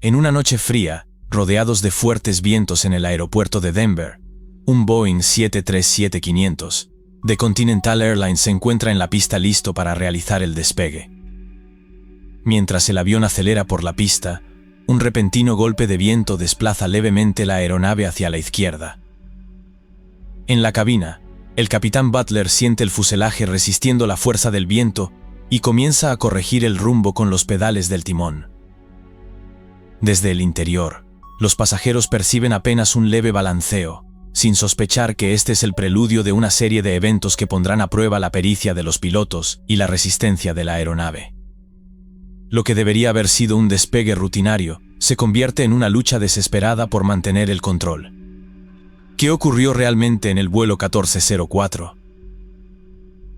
En una noche fría, rodeados de fuertes vientos en el aeropuerto de Denver, un Boeing 737-500 de Continental Airlines se encuentra en la pista listo para realizar el despegue. Mientras el avión acelera por la pista, un repentino golpe de viento desplaza levemente la aeronave hacia la izquierda. En la cabina, el capitán Butler siente el fuselaje resistiendo la fuerza del viento y comienza a corregir el rumbo con los pedales del timón. Desde el interior, los pasajeros perciben apenas un leve balanceo, sin sospechar que este es el preludio de una serie de eventos que pondrán a prueba la pericia de los pilotos y la resistencia de la aeronave. Lo que debería haber sido un despegue rutinario se convierte en una lucha desesperada por mantener el control. ¿Qué ocurrió realmente en el vuelo 1404?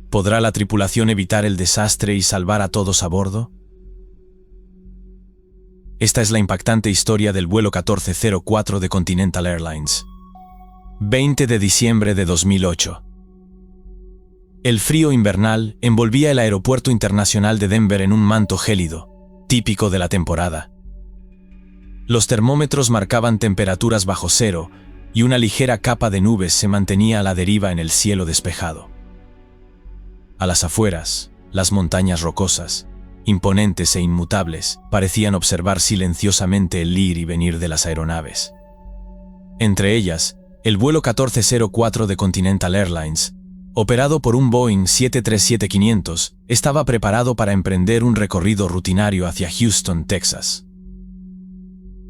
¿Podrá la tripulación evitar el desastre y salvar a todos a bordo? Esta es la impactante historia del vuelo 1404 de Continental Airlines. 20 de diciembre de 2008. El frío invernal envolvía el aeropuerto internacional de Denver en un manto gélido, típico de la temporada. Los termómetros marcaban temperaturas bajo cero y una ligera capa de nubes se mantenía a la deriva en el cielo despejado. A las afueras, las montañas rocosas, imponentes e inmutables, parecían observar silenciosamente el ir y venir de las aeronaves. Entre ellas, el vuelo 1404 de Continental Airlines, operado por un Boeing 737-500, estaba preparado para emprender un recorrido rutinario hacia Houston, Texas.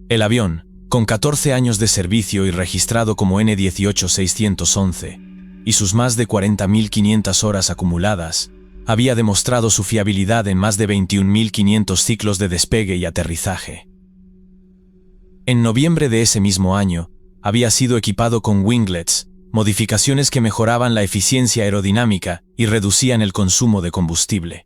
El avión, con 14 años de servicio y registrado como N18611, y sus más de 40.500 horas acumuladas, había demostrado su fiabilidad en más de 21.500 ciclos de despegue y aterrizaje. En noviembre de ese mismo año, había sido equipado con winglets, modificaciones que mejoraban la eficiencia aerodinámica y reducían el consumo de combustible.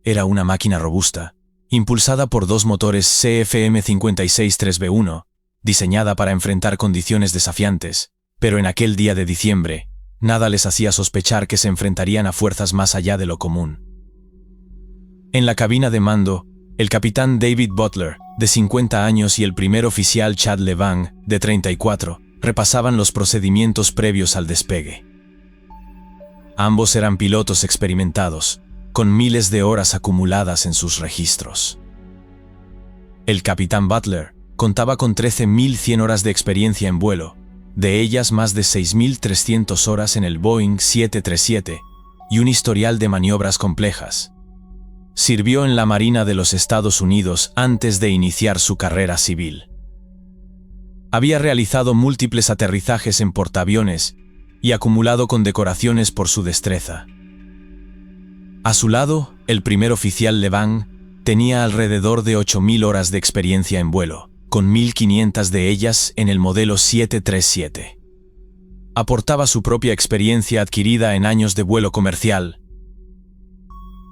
Era una máquina robusta, impulsada por dos motores CFM56-3B1, diseñada para enfrentar condiciones desafiantes, pero en aquel día de diciembre, nada les hacía sospechar que se enfrentarían a fuerzas más allá de lo común. En la cabina de mando, el capitán David Butler, de 50 años, y el primer oficial Chad Levang, de 34, repasaban los procedimientos previos al despegue. Ambos eran pilotos experimentados, con miles de horas acumuladas en sus registros. El capitán Butler contaba con 13.100 horas de experiencia en vuelo, de ellas más de 6.300 horas en el Boeing 737 y un historial de maniobras complejas. Sirvió en la Marina de los Estados Unidos antes de iniciar su carrera civil. Había realizado múltiples aterrizajes en portaaviones y acumulado condecoraciones por su destreza. A su lado, el primer oficial Levang tenía alrededor de 8.000 horas de experiencia en vuelo, con 1.500 de ellas en el modelo 737. Aportaba su propia experiencia adquirida en años de vuelo comercial.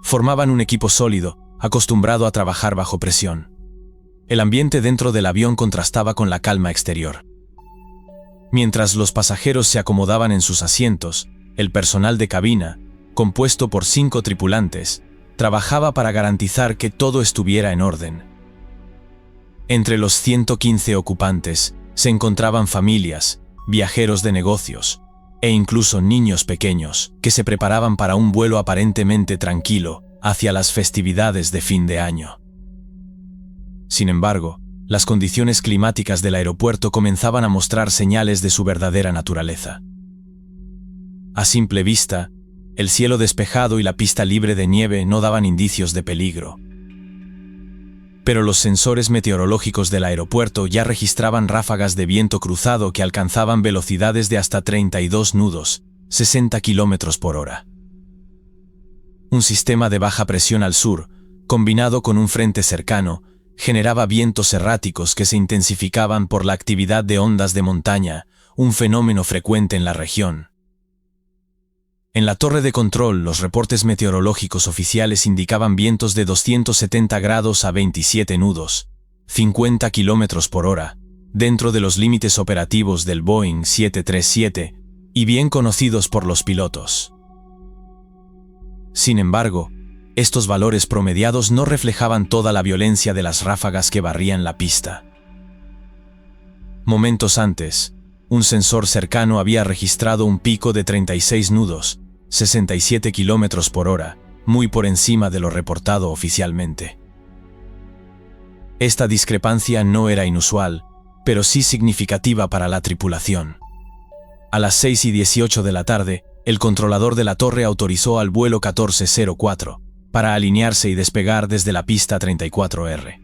Formaban un equipo sólido, acostumbrado a trabajar bajo presión. El ambiente dentro del avión contrastaba con la calma exterior. Mientras los pasajeros se acomodaban en sus asientos, el personal de cabina, compuesto por 5 tripulantes, trabajaba para garantizar que todo estuviera en orden. Entre los 115 ocupantes se encontraban familias, viajeros de negocios e incluso niños pequeños que se preparaban para un vuelo aparentemente tranquilo hacia las festividades de fin de año. Sin embargo, las condiciones climáticas del aeropuerto comenzaban a mostrar señales de su verdadera naturaleza. A simple vista, el cielo despejado y la pista libre de nieve no daban indicios de peligro. Pero los sensores meteorológicos del aeropuerto ya registraban ráfagas de viento cruzado que alcanzaban velocidades de hasta 32 nudos, 60 km por hora. Un sistema de baja presión al sur, combinado con un frente cercano, generaba vientos erráticos que se intensificaban por la actividad de ondas de montaña, un fenómeno frecuente en la región. En la torre de control, los reportes meteorológicos oficiales indicaban vientos de 270 grados a 27 nudos, 50 km por hora, dentro de los límites operativos del Boeing 737 y bien conocidos por los pilotos. Sin embargo, estos valores promediados no reflejaban toda la violencia de las ráfagas que barrían la pista. Momentos antes, un sensor cercano había registrado un pico de 36 nudos, 67 km por hora, muy por encima de lo reportado oficialmente. Esta discrepancia no era inusual, pero sí significativa para la tripulación. A las 6:18 de la tarde, el controlador de la torre autorizó al vuelo 1404 para alinearse y despegar desde la pista 34R.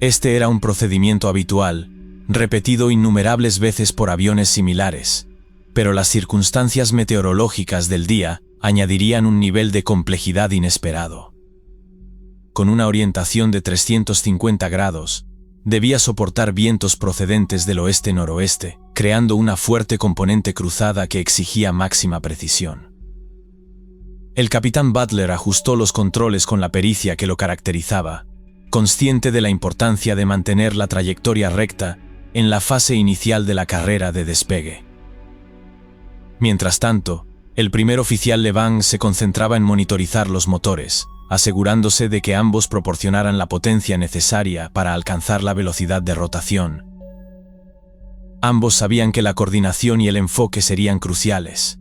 Este era un procedimiento habitual, repetido innumerables veces por aviones similares, pero las circunstancias meteorológicas del día añadirían un nivel de complejidad inesperado. Con una orientación de 350 grados, debía soportar vientos procedentes del oeste-noroeste, creando una fuerte componente cruzada que exigía máxima precisión. El capitán Butler ajustó los controles con la pericia que lo caracterizaba, consciente de la importancia de mantener la trayectoria recta en la fase inicial de la carrera de despegue. Mientras tanto, el primer oficial Levang se concentraba en monitorizar los motores, asegurándose de que ambos proporcionaran la potencia necesaria para alcanzar la velocidad de rotación. Ambos sabían que la coordinación y el enfoque serían cruciales.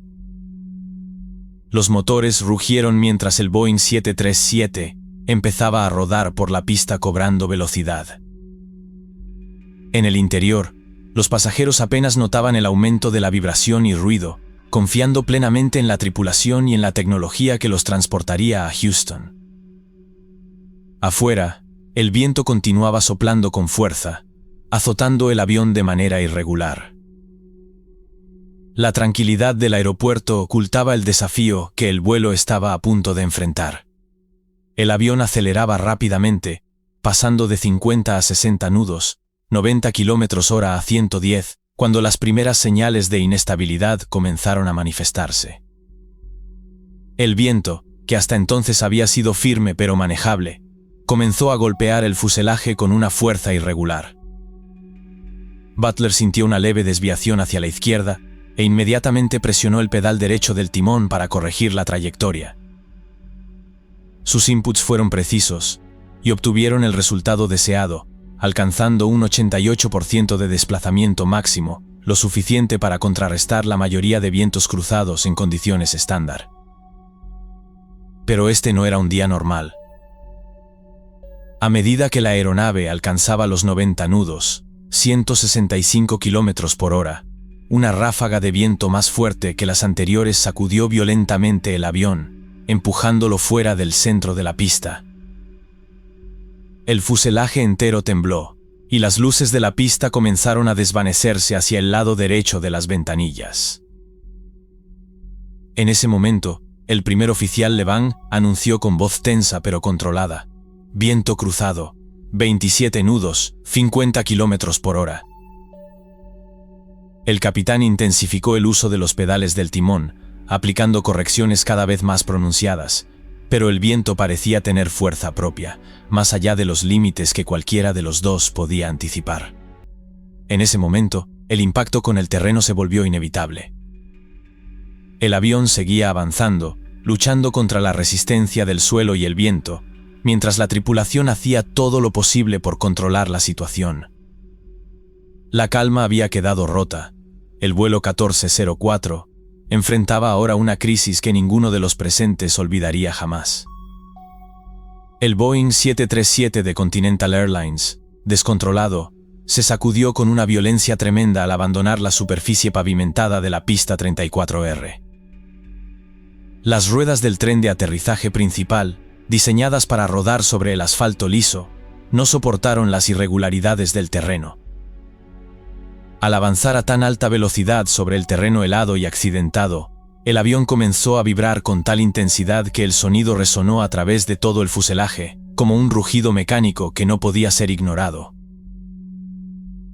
Los motores rugieron mientras el Boeing 737 empezaba a rodar por la pista cobrando velocidad. En el interior, los pasajeros apenas notaban el aumento de la vibración y ruido, confiando plenamente en la tripulación y en la tecnología que los transportaría a Houston. Afuera, el viento continuaba soplando con fuerza, azotando el avión de manera irregular. La tranquilidad del aeropuerto ocultaba el desafío que el vuelo estaba a punto de enfrentar. El avión aceleraba rápidamente, pasando de 50 a 60 nudos, 90 km/h a 110, cuando las primeras señales de inestabilidad comenzaron a manifestarse. El viento, que hasta entonces había sido firme pero manejable, comenzó a golpear el fuselaje con una fuerza irregular. Butler sintió una leve desviación hacia la izquierda e inmediatamente presionó el pedal derecho del timón para corregir la trayectoria. Sus inputs fueron precisos y obtuvieron el resultado deseado, alcanzando un 88% de desplazamiento máximo, lo suficiente para contrarrestar la mayoría de vientos cruzados en condiciones estándar. Pero este no era un día normal. A medida que la aeronave alcanzaba los 90 nudos, 165 km por hora, una ráfaga de viento más fuerte que las anteriores sacudió violentamente el avión, empujándolo fuera del centro de la pista. El fuselaje entero tembló, y las luces de la pista comenzaron a desvanecerse hacia el lado derecho de las ventanillas. En ese momento, el primer oficial Levang anunció con voz tensa pero controlada: viento cruzado, 27 nudos, 50 km por hora. El capitán intensificó el uso de los pedales del timón, aplicando correcciones cada vez más pronunciadas, pero el viento parecía tener fuerza propia, más allá de los límites que cualquiera de los dos podía anticipar. En ese momento, el impacto con el terreno se volvió inevitable. El avión seguía avanzando, luchando contra la resistencia del suelo y el viento, mientras la tripulación hacía todo lo posible por controlar la situación. La calma había quedado rota. El vuelo 1404 enfrentaba ahora una crisis que ninguno de los presentes olvidaría jamás. El Boeing 737 de Continental Airlines, descontrolado, se sacudió con una violencia tremenda al abandonar la superficie pavimentada de la pista 34R. Las ruedas del tren de aterrizaje principal, diseñadas para rodar sobre el asfalto liso, no soportaron las irregularidades del terreno. Al avanzar a tan alta velocidad sobre el terreno helado y accidentado, el avión comenzó a vibrar con tal intensidad que el sonido resonó a través de todo el fuselaje, como un rugido mecánico que no podía ser ignorado.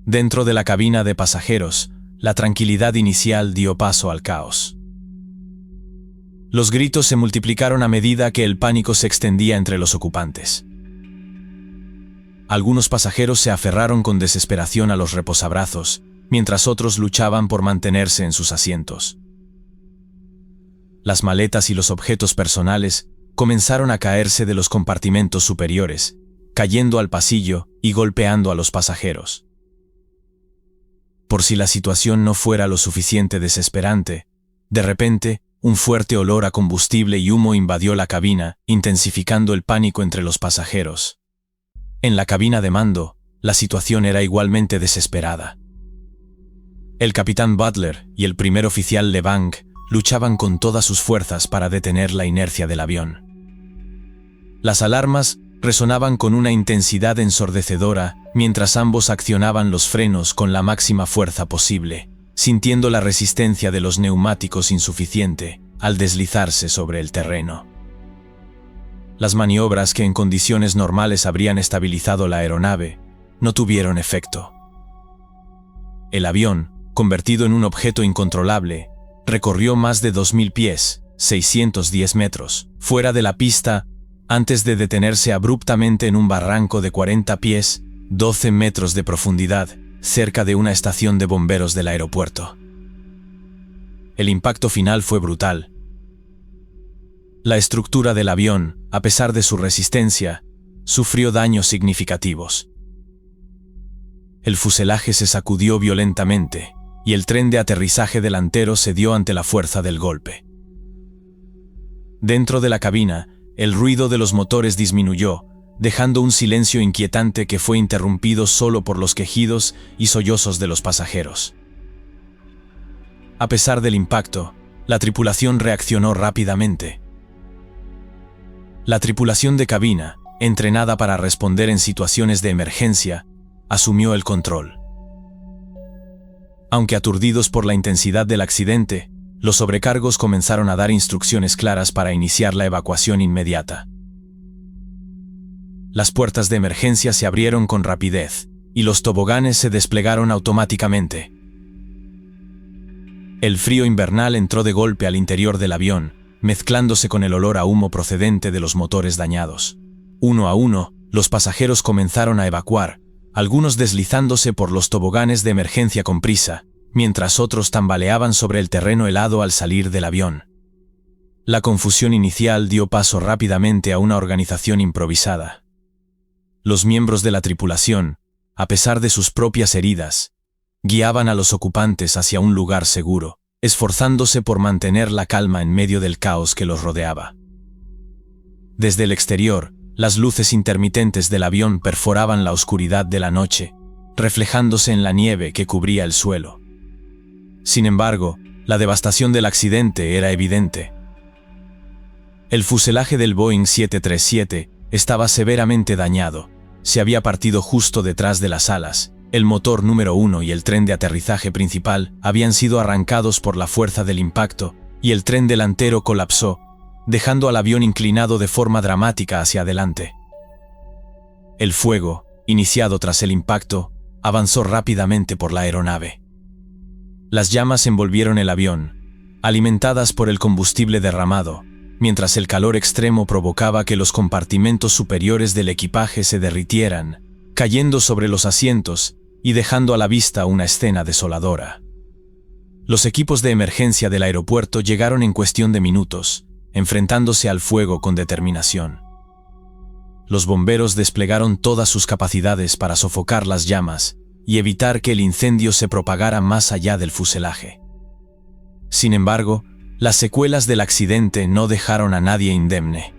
Dentro de la cabina de pasajeros, la tranquilidad inicial dio paso al caos. Los gritos se multiplicaron a medida que el pánico se extendía entre los ocupantes. Algunos pasajeros se aferraron con desesperación a los reposabrazos, mientras otros luchaban por mantenerse en sus asientos. Las maletas y los objetos personales comenzaron a caerse de los compartimentos superiores, cayendo al pasillo y golpeando a los pasajeros. Por si la situación no fuera lo suficiente desesperante, de repente, un fuerte olor a combustible y humo invadió la cabina, intensificando el pánico entre los pasajeros. En la cabina de mando, la situación era igualmente desesperada. El capitán Butler y el primer oficial LeBang luchaban con todas sus fuerzas para detener la inercia del avión. Las alarmas resonaban con una intensidad ensordecedora mientras ambos accionaban los frenos con la máxima fuerza posible, sintiendo la resistencia de los neumáticos insuficiente al deslizarse sobre el terreno. Las maniobras que en condiciones normales habrían estabilizado la aeronave no tuvieron efecto. El avión, convertido en un objeto incontrolable, recorrió más de 2.000 pies, 610 metros, fuera de la pista, antes de detenerse abruptamente en un barranco de 40 pies, 12 metros de profundidad, cerca de una estación de bomberos del aeropuerto. El impacto final fue brutal. La estructura del avión, a pesar de su resistencia, sufrió daños significativos. El fuselaje se sacudió violentamente, y el tren de aterrizaje delantero cedió ante la fuerza del golpe. Dentro de la cabina, el ruido de los motores disminuyó, dejando un silencio inquietante que fue interrumpido solo por los quejidos y sollozos de los pasajeros. A pesar del impacto, la tripulación reaccionó rápidamente. La tripulación de cabina, entrenada para responder en situaciones de emergencia, asumió el control. Aunque aturdidos por la intensidad del accidente, los sobrecargos comenzaron a dar instrucciones claras para iniciar la evacuación inmediata. Las puertas de emergencia se abrieron con rapidez, y los toboganes se desplegaron automáticamente. El frío invernal entró de golpe al interior del avión, mezclándose con el olor a humo procedente de los motores dañados. Uno a uno, los pasajeros comenzaron a evacuar, algunos deslizándose por los toboganes de emergencia con prisa, mientras otros tambaleaban sobre el terreno helado al salir del avión. La confusión inicial dio paso rápidamente a una organización improvisada. Los miembros de la tripulación, a pesar de sus propias heridas, guiaban a los ocupantes hacia un lugar seguro, esforzándose por mantener la calma en medio del caos que los rodeaba. Desde el exterior, las luces intermitentes del avión perforaban la oscuridad de la noche, reflejándose en la nieve que cubría el suelo. Sin embargo, la devastación del accidente era evidente. El fuselaje del Boeing 737 estaba severamente dañado. Se había partido justo detrás de las alas, el motor número 1 y el tren de aterrizaje principal habían sido arrancados por la fuerza del impacto, y el tren delantero colapsó, dejando al avión inclinado de forma dramática hacia adelante. El fuego, iniciado tras el impacto, avanzó rápidamente por la aeronave. Las llamas envolvieron el avión, alimentadas por el combustible derramado, mientras el calor extremo provocaba que los compartimentos superiores del equipaje se derritieran, cayendo sobre los asientos y dejando a la vista una escena desoladora. Los equipos de emergencia del aeropuerto llegaron en cuestión de minutos, enfrentándose al fuego con determinación. Los bomberos desplegaron todas sus capacidades para sofocar las llamas y evitar que el incendio se propagara más allá del fuselaje. Sin embargo, las secuelas del accidente no dejaron a nadie indemne.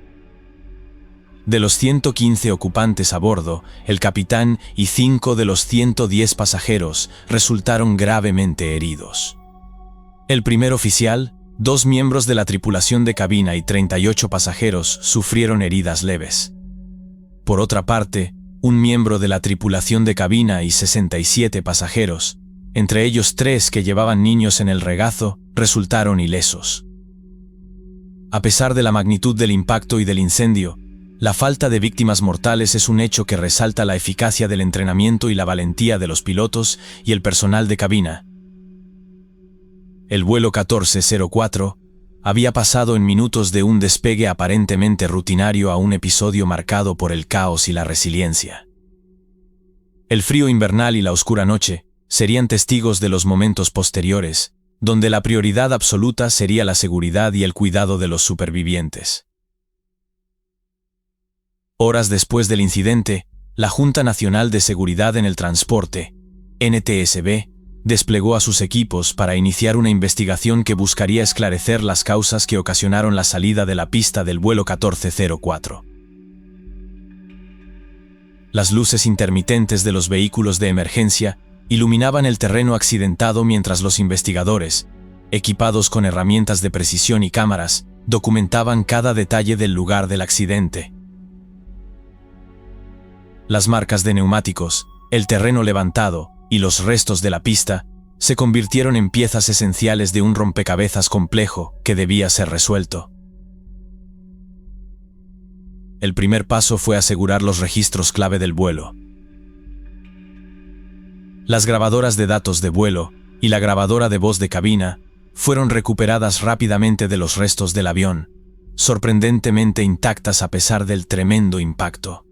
De los 115 ocupantes a bordo, el capitán y 5 de los 110 pasajeros resultaron gravemente heridos. El primer oficial, 2 miembros de la tripulación de cabina y 38 pasajeros sufrieron heridas leves. Por otra parte, un miembro de la tripulación de cabina y 67 pasajeros, entre ellos 3 que llevaban niños en el regazo, resultaron ilesos. A pesar de la magnitud del impacto y del incendio, la falta de víctimas mortales es un hecho que resalta la eficacia del entrenamiento y la valentía de los pilotos y el personal de cabina. El vuelo 1404 había pasado en minutos de un despegue aparentemente rutinario a un episodio marcado por el caos y la resiliencia. El frío invernal y la oscura noche serían testigos de los momentos posteriores, donde la prioridad absoluta sería la seguridad y el cuidado de los supervivientes. Horas después del incidente, la Junta Nacional de Seguridad en el Transporte, NTSB, desplegó a sus equipos para iniciar una investigación que buscaría esclarecer las causas que ocasionaron la salida de la pista del vuelo 1404. Las luces intermitentes de los vehículos de emergencia iluminaban el terreno accidentado mientras los investigadores, equipados con herramientas de precisión y cámaras, documentaban cada detalle del lugar del accidente. Las marcas de neumáticos, el terreno levantado y los restos de la pista se convirtieron en piezas esenciales de un rompecabezas complejo que debía ser resuelto. El primer paso fue asegurar los registros clave del vuelo. Las grabadoras de datos de vuelo y la grabadora de voz de cabina fueron recuperadas rápidamente de los restos del avión, sorprendentemente intactas a pesar del tremendo impacto.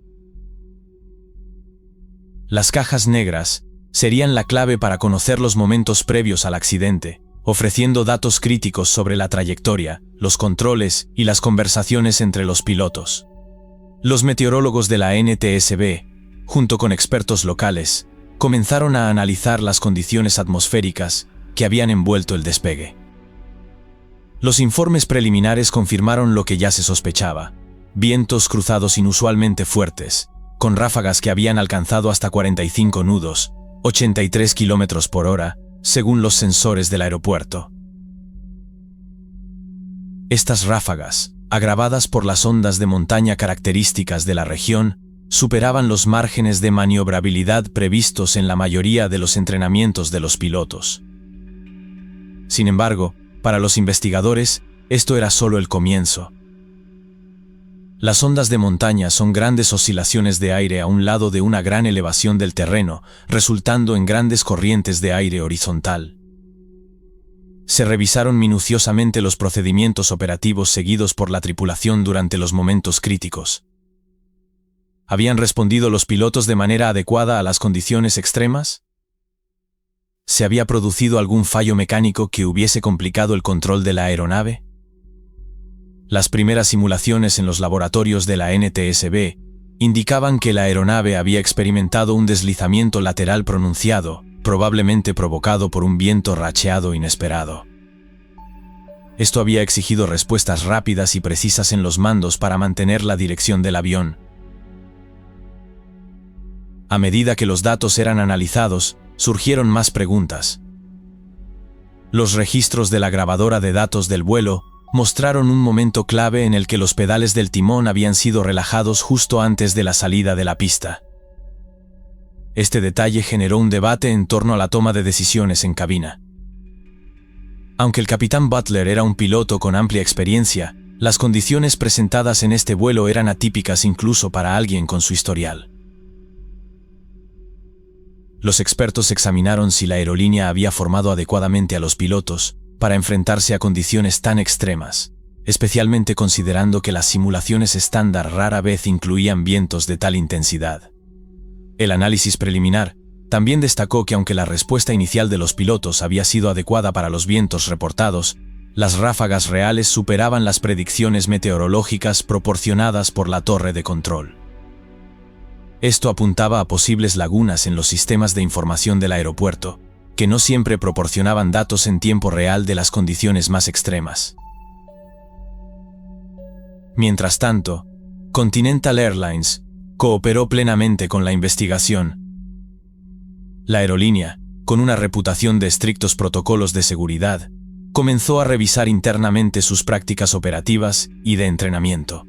Las cajas negras serían la clave para conocer los momentos previos al accidente, ofreciendo datos críticos sobre la trayectoria, los controles y las conversaciones entre los pilotos. Los meteorólogos de la NTSB, junto con expertos locales, comenzaron a analizar las condiciones atmosféricas que habían envuelto el despegue. Los informes preliminares confirmaron lo que ya se sospechaba: vientos cruzados inusualmente fuertes, con ráfagas que habían alcanzado hasta 45 nudos, 83 km por hora, según los sensores del aeropuerto. Estas ráfagas, agravadas por las ondas de montaña características de la región, superaban los márgenes de maniobrabilidad previstos en la mayoría de los entrenamientos de los pilotos. Sin embargo, para los investigadores, esto era solo el comienzo. Las ondas de montaña son grandes oscilaciones de aire a un lado de una gran elevación del terreno, resultando en grandes corrientes de aire horizontal. Se revisaron minuciosamente los procedimientos operativos seguidos por la tripulación durante los momentos críticos. ¿Habían respondido los pilotos de manera adecuada a las condiciones extremas? ¿Se había producido algún fallo mecánico que hubiese complicado el control de la aeronave? Las primeras simulaciones en los laboratorios de la NTSB indicaban que la aeronave había experimentado un deslizamiento lateral pronunciado, probablemente provocado por un viento racheado inesperado. Esto había exigido respuestas rápidas y precisas en los mandos para mantener la dirección del avión. A medida que los datos eran analizados, surgieron más preguntas. Los registros de la grabadora de datos del vuelo mostraron un momento clave en el que los pedales del timón habían sido relajados justo antes de la salida de la pista. Este detalle generó un debate en torno a la toma de decisiones en cabina. Aunque el capitán Butler era un piloto con amplia experiencia, las condiciones presentadas en este vuelo eran atípicas incluso para alguien con su historial. Los expertos examinaron si la aerolínea había formado adecuadamente a los pilotos para enfrentarse a condiciones tan extremas, especialmente considerando que las simulaciones estándar rara vez incluían vientos de tal intensidad. El análisis preliminar también destacó que aunque la respuesta inicial de los pilotos había sido adecuada para los vientos reportados, las ráfagas reales superaban las predicciones meteorológicas proporcionadas por la torre de control. Esto apuntaba a posibles lagunas en los sistemas de información del aeropuerto, que no siempre proporcionaban datos en tiempo real de las condiciones más extremas. Mientras tanto, Continental Airlines cooperó plenamente con la investigación. La aerolínea, con una reputación de estrictos protocolos de seguridad, comenzó a revisar internamente sus prácticas operativas y de entrenamiento.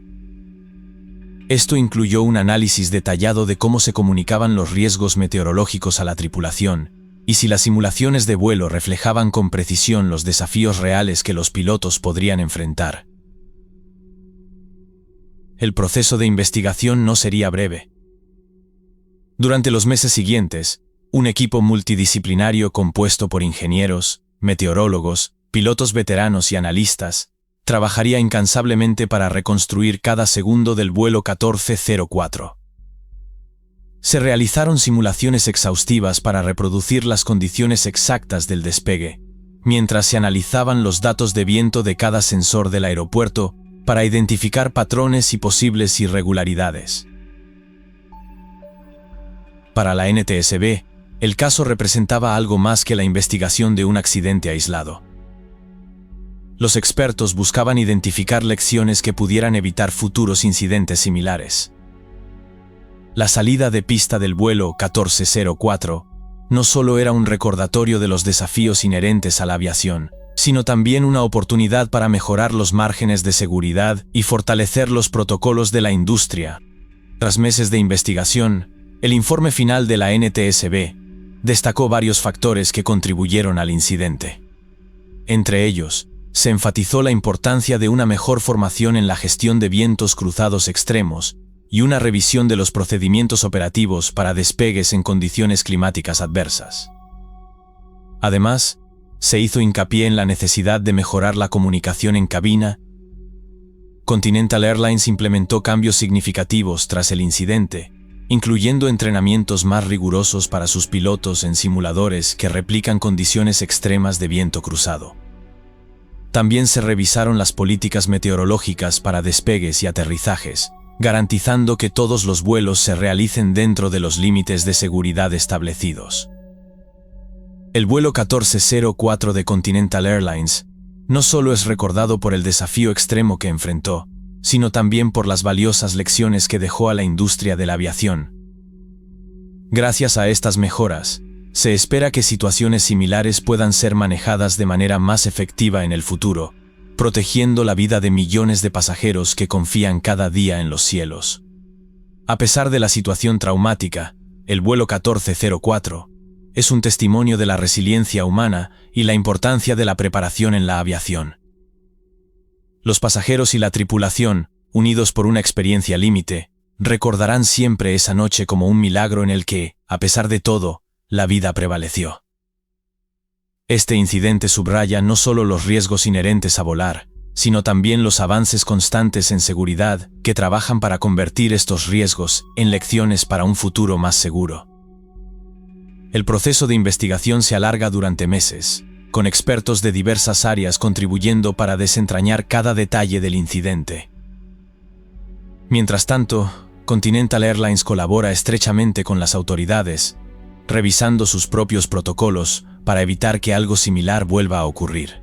Esto incluyó un análisis detallado de cómo se comunicaban los riesgos meteorológicos a la tripulación y si las simulaciones de vuelo reflejaban con precisión los desafíos reales que los pilotos podrían enfrentar. El proceso de investigación no sería breve. Durante los meses siguientes, un equipo multidisciplinario compuesto por ingenieros, meteorólogos, pilotos veteranos y analistas trabajaría incansablemente para reconstruir cada segundo del vuelo 1404. Se realizaron simulaciones exhaustivas para reproducir las condiciones exactas del despegue, mientras se analizaban los datos de viento de cada sensor del aeropuerto para identificar patrones y posibles irregularidades. Para la NTSB, el caso representaba algo más que la investigación de un accidente aislado. Los expertos buscaban identificar lecciones que pudieran evitar futuros incidentes similares. La salida de pista del vuelo 1404 no solo era un recordatorio de los desafíos inherentes a la aviación, sino también una oportunidad para mejorar los márgenes de seguridad y fortalecer los protocolos de la industria. Tras meses de investigación, el informe final de la NTSB destacó varios factores que contribuyeron al incidente. Entre ellos, se enfatizó la importancia de una mejor formación en la gestión de vientos cruzados extremos y una revisión de los procedimientos operativos para despegues en condiciones climáticas adversas. Además, se hizo hincapié en la necesidad de mejorar la comunicación en cabina. Continental Airlines implementó cambios significativos tras el incidente, incluyendo entrenamientos más rigurosos para sus pilotos en simuladores que replican condiciones extremas de viento cruzado. También se revisaron las políticas meteorológicas para despegues y aterrizajes, garantizando que todos los vuelos se realicen dentro de los límites de seguridad establecidos. El vuelo 1404 de Continental Airlines no solo es recordado por el desafío extremo que enfrentó, sino también por las valiosas lecciones que dejó a la industria de la aviación. Gracias a estas mejoras, se espera que situaciones similares puedan ser manejadas de manera más efectiva en el futuro, protegiendo la vida de millones de pasajeros que confían cada día en los cielos. A pesar de la situación traumática, el vuelo 1404 es un testimonio de la resiliencia humana y la importancia de la preparación en la aviación. Los pasajeros y la tripulación, unidos por una experiencia límite, recordarán siempre esa noche como un milagro en el que, a pesar de todo, la vida prevaleció. Este incidente subraya no solo los riesgos inherentes a volar, sino también los avances constantes en seguridad que trabajan para convertir estos riesgos en lecciones para un futuro más seguro. El proceso de investigación se alarga durante meses, con expertos de diversas áreas contribuyendo para desentrañar cada detalle del incidente. Mientras tanto, Continental Airlines colabora estrechamente con las autoridades, revisando sus propios protocolos para evitar que algo similar vuelva a ocurrir.